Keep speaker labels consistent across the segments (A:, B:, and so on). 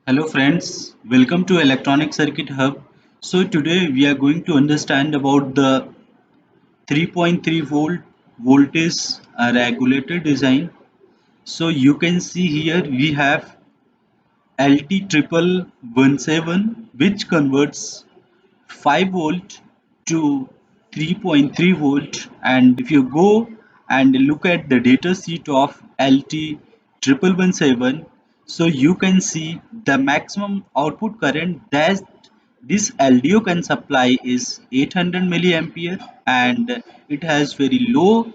A: Hello friends, welcome to Electronic Circuit Hub. So today we are going to understand about the 3.3 volt voltage regulator design. So you can see here we have LT triple 17 which converts 5 volt to 3.3 volt, and if you go and look at the data sheet of LT triple 17, so you can see the maximum output current that this LDO can supply is 800 milliampere, and it has very low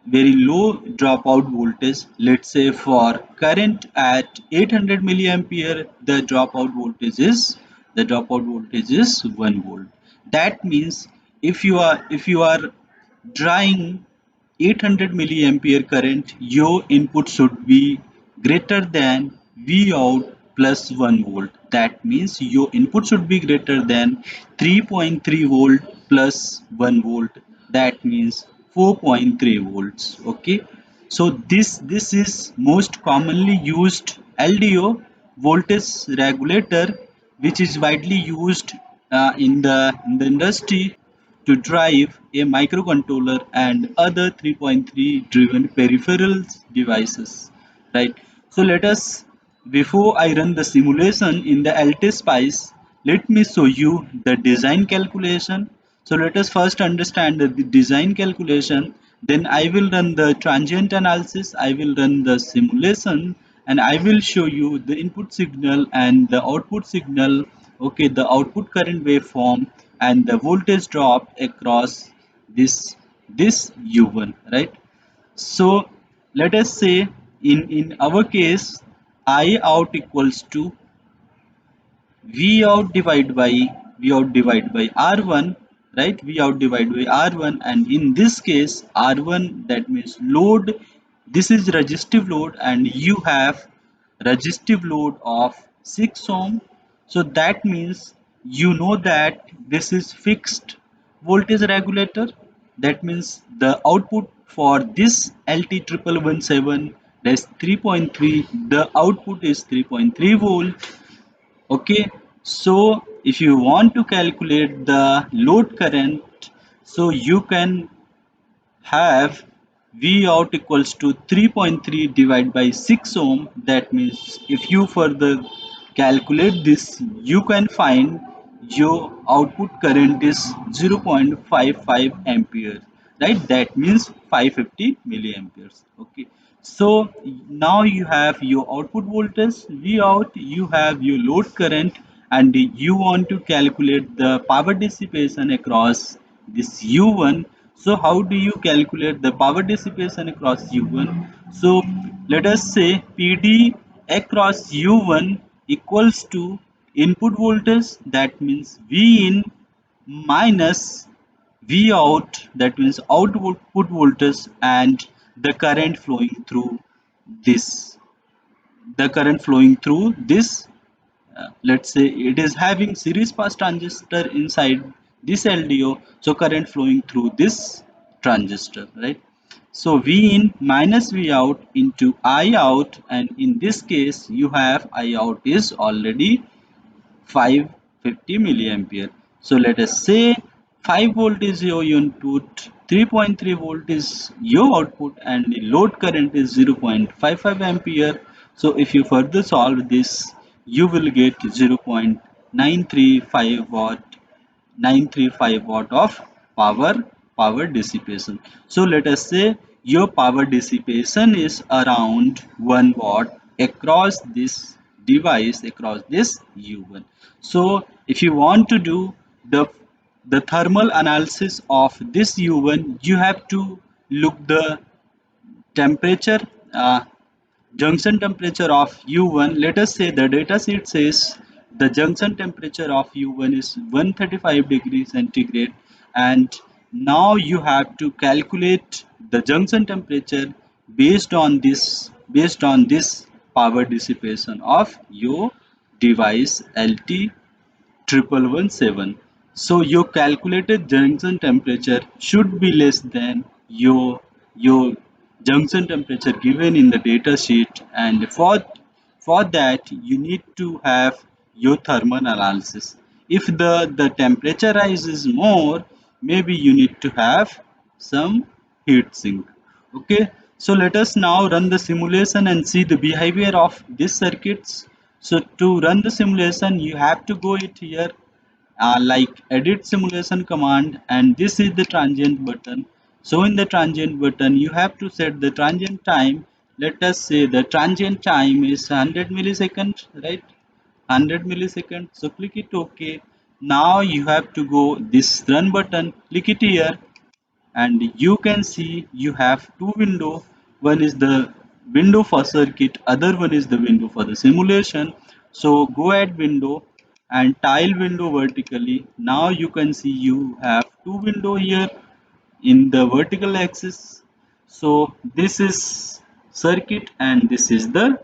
A: dropout voltage. Let's say for current at 800 milliampere, the dropout voltage is 1 volt. That means if you are drawing 800 milliampere current, your input should be greater than V out plus 1 volt. That means your input should be greater than 3.3 volt plus 1 volt. That means 4.3 volts. Okay. So this is most commonly used LDO, voltage regulator, which is widely used in the industry to drive a microcontroller and other 3.3 driven peripherals devices, right? So let us, before I run the simulation in the LT-SPICE, let me show you the design calculation. So let us first understand the design calculation, then I will run the transient analysis, I will run the simulation, and I will show you the input signal and the output signal, okay, the output current waveform and the voltage drop across this U1, right? So let us say in our case I out equals to V out divided by R1, right? V out divided by R1, and in this case R1, that means load. This is resistive load, and you have resistive load of 6 ohm. So that means you know that this is fixed voltage regulator. That means the output for this LT triple 17, that's 3.3. The output is 3.3 volt. Okay, so if you want to calculate the load current, so you can have V out equals to 3.3 divided by 6 ohm. That means if you further calculate this, you can find your output current is 0.55 ampere, right? That means 550 milliamperes. Okay, so now you have your output voltage V out, you have your load current, and you want to calculate the power dissipation across this U1. So how do you calculate the power dissipation across U1? So let us say PD across U1 equals to input voltage, that means V in minus V out, that means output voltage, and the current flowing through this. The current flowing through this, let's say it is having series pass transistor inside this LDO, so current flowing through this transistor, right? So V in minus V out into I out, and in this case you have I out is already 550 milliampere. So let us say 5 volt is your input, 3.3 volt is your output, and the load current is 0.55 ampere. So if you further solve this, you will get 0.935 watt of power power dissipation. So let us say your power dissipation is around 1 watt across this device, across this U1. So if you want to do the thermal analysis of this U1, you have to look the temperature, junction temperature of U1. Let us say the data sheet says the junction temperature of U1 is 135 degrees centigrade, and now you have to calculate the junction temperature based on this power dissipation of your device LT triple 17. So your calculated junction temperature should be less than your junction temperature given in the data sheet, and For that you need to have your thermal analysis. If the temperature rises more, maybe you need to have some heat sink. Okay, so let us now run the simulation and see the behavior of these circuits. So to run the simulation, you have to go it here, like edit simulation command, and this is the transient button. So in the transient button you have to set the transient time. Let us say the transient time is 100 milliseconds, right? 100 milliseconds. So click it OK. Now you have to go this run button, click it here, and you can see you have two window. One is the window for circuit, other one is the window for the simulation. So go at window and tile window vertically. Now you can see you have two window here in the vertical axis. So this is circuit and this is the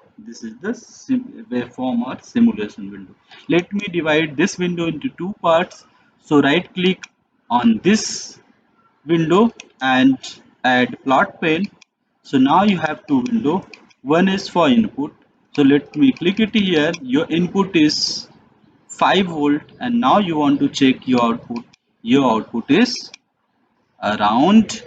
A: waveform or simulation window. Let me divide this window into two parts. So right click on this window and add plot pane. So now you have two window. One is for input. So let me click it here. Your input is 5 volt and now you want to check your output. Your output is around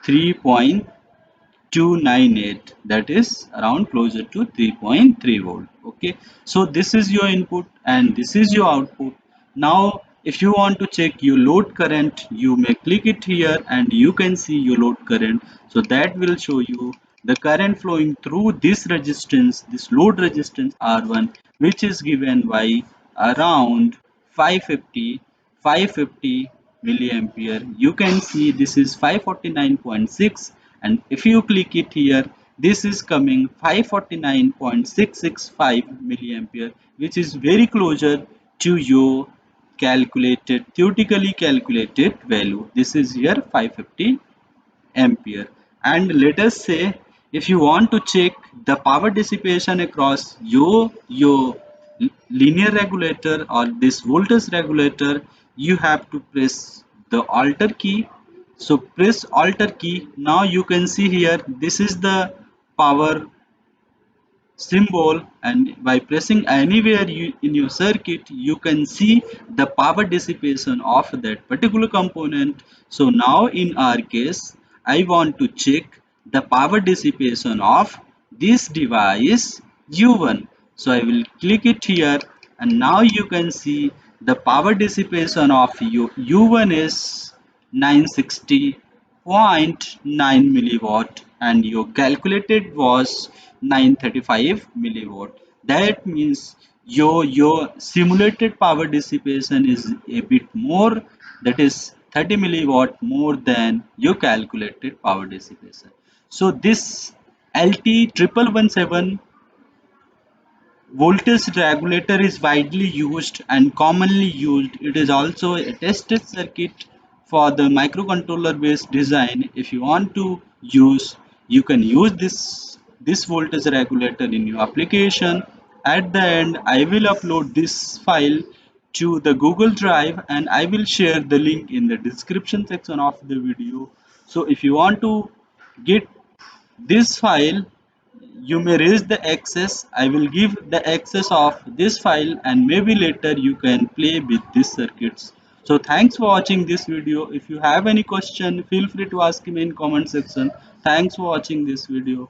A: 3.298, that is around closer to 3.3 volt. Okay, so this is your input and this is your output. Now if you want to check your load current, you may click it here and you can see your load current. So that will show you the current flowing through this resistance, this load resistance R1, which is given by around 550 550 milliampere. You can see this is 549.6, and if you click it here, this is coming 549.665 milliampere, which is very closer to your calculated, theoretically calculated value. This is here 550 ampere. And let us say if you want to check the power dissipation across your linear regulator or this voltage regulator, you have to press the alter key. So press alter key. Now you can see here this is the power symbol, and by pressing anywhere in your circuit you can see the power dissipation of that particular component. So now in our case I want to check the power dissipation of this device U1. So I will click it here and now you can see the power dissipation of U1 is 960.9 milliwatt and your calculated was 935 milliwatt. That means your simulated power dissipation is a bit more, that is 30 milliwatt more than your calculated power dissipation. So this LT 1117 voltage regulator is widely used and commonly used. It is also a tested circuit for the microcontroller based design. If you want to use, you can use this voltage regulator in your application. At the end, I will upload this file to the Google Drive and I will share the link in the description section of the video. So if you want to get this file, you may raise the access. I will give the access of this file and maybe later you can play with these circuits. So thanks for watching this video. If you have any question, feel free to ask me in comment section. Thanks for watching this video.